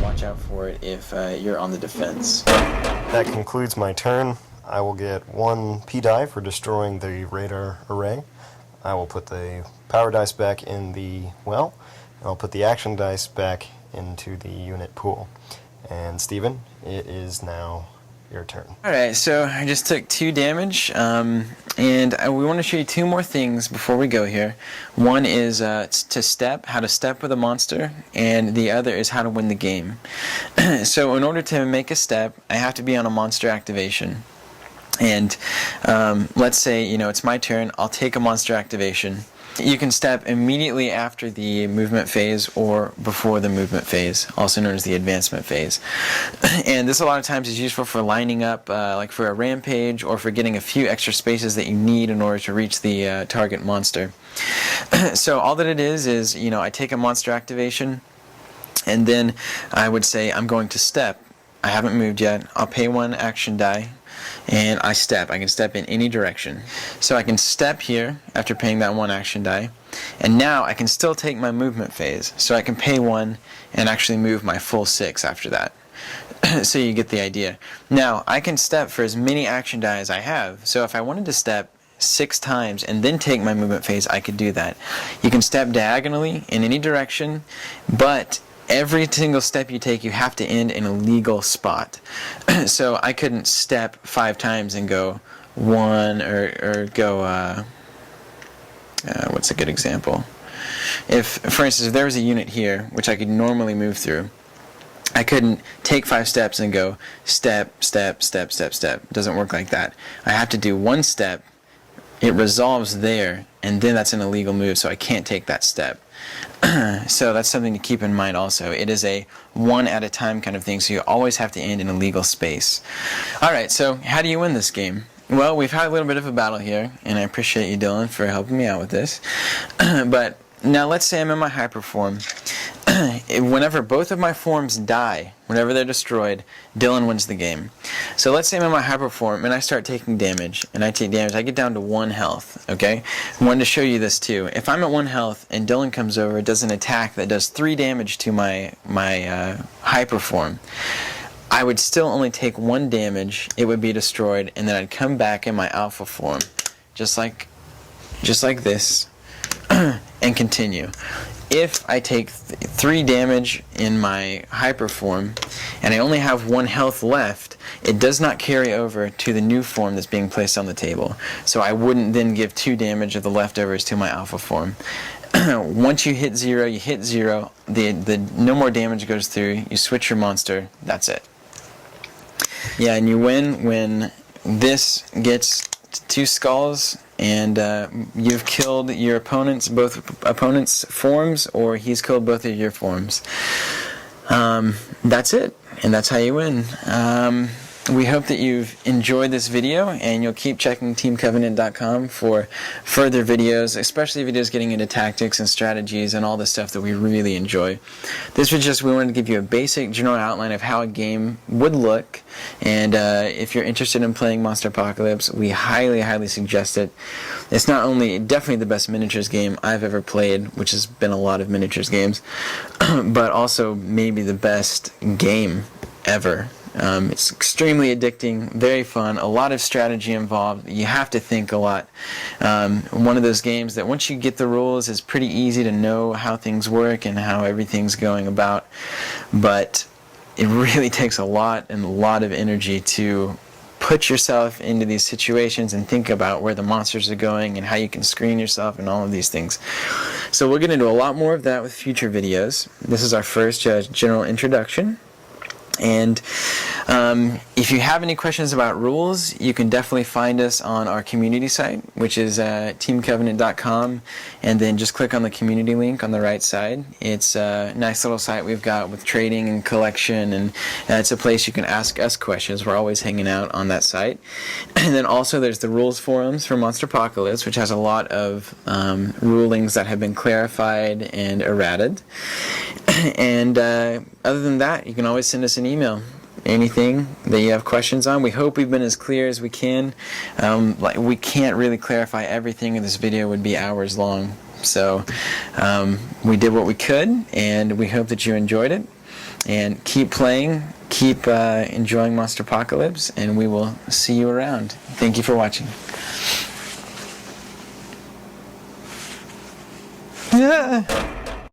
watch out for it if you're on the defense. That concludes my turn. I will get 1 P die for destroying the radar array. I will put the power dice back in the well. I'll put the action dice back into the unit pool. And Steven, it is now your turn. Alright, so I just took 2 damage, and we want to show you 2 more things before we go here. One is how to step with a monster, and the other is how to win the game. So in order to make a step, I have to be on a monster activation. And let's say, it's my turn, I'll take a monster activation. You can step immediately after the movement phase or before the movement phase, also known as the advancement phase. And this a lot of times is useful for lining up, like for a rampage, or for getting a few extra spaces that you need in order to reach the target monster. So all that it is, I take a monster activation, and then I would say I'm going to step. I haven't moved yet. I'll pay 1 action die, and I step. I can step in any direction. So I can step here after paying that 1 action die, and now I can still take my movement phase. So I can pay 1 and actually move my full 6 after that. So you get the idea. Now, I can step for as many action die as I have. So if I wanted to step 6 times and then take my movement phase, I could do that. You can step diagonally in any direction, but every single step you take, you have to end in a legal spot. So I couldn't step 5 times and go 1 or go, what's a good example? For instance, if there was a unit here, which I could normally move through, I couldn't take 5 steps and go step, step, step, step, step. It doesn't work like that. I have to do 1 step, it resolves there, and then that's an illegal move, so I can't take that step. So that's something to keep in mind also. It is a 1 at a time kind of thing, so you always have to end in a legal space. Alright, so how do you win this game? Well, we've had a little bit of a battle here, and I appreciate you, Dylan, for helping me out with this. But now let's say I'm in my hyper form. Whenever both of my forms die, whenever they're destroyed, Dylan wins the game. So let's say I'm in my hyper form and I start taking damage, and I take damage. I get down to 1 health, okay? I wanted to show you this too. If I'm at 1 health and Dylan comes over, does an attack that does 3 damage to my hyper form, I would still only take 1 damage, it would be destroyed, and then I'd come back in my alpha form, just like this, and continue. If I take 3 damage in my hyper form and I only have 1 health left, it does not carry over to the new form that's being placed on the table. So I wouldn't then give 2 damage of the leftovers to my alpha form. Once you hit 0, you hit 0. No more damage goes through. You switch your monster. That's it. Yeah, and you win when this gets 2 skulls, and you've killed your both opponent's forms, or he's killed both of your forms. That's it, and that's how you win. We hope that you've enjoyed this video, and you'll keep checking teamcovenant.com for further videos, especially videos getting into tactics and strategies and all the stuff that we really enjoy. This was just, we wanted to give you a basic general outline of how a game would look, and if you're interested in playing Monsterpocalypse, we highly, highly suggest it. It's not only definitely the best miniatures game I've ever played, which has been a lot of miniatures games, but also maybe the best game ever. It's extremely addicting, very fun, a lot of strategy involved. You have to think a lot. One of those games that once you get the rules, it's pretty easy to know how things work and how everything's going about. But it really takes a lot of energy to put yourself into these situations and think about where the monsters are going and how you can screen yourself and all of these things. So we're going to do a lot more of that with future videos. This is our first general introduction. And if you have any questions about rules, you can definitely find us on our community site, which is teamcovenant.com, and then just click on the community link on the right side. It's a nice little site we've got with trading and collection, and it's a place you can ask us questions. We're always hanging out on that site. And then also there's the rules forums for Monsterpocalypse, which has a lot of rulings that have been clarified and errated. And other than that, you can always send us an email. Anything that you have questions on. We hope we've been as clear as we can. We can't really clarify everything, and this video would be hours long. So we did what we could, and we hope that you enjoyed it. And keep playing, keep enjoying Monsterpocalypse, and we will see you around. Thank you for watching. Yeah.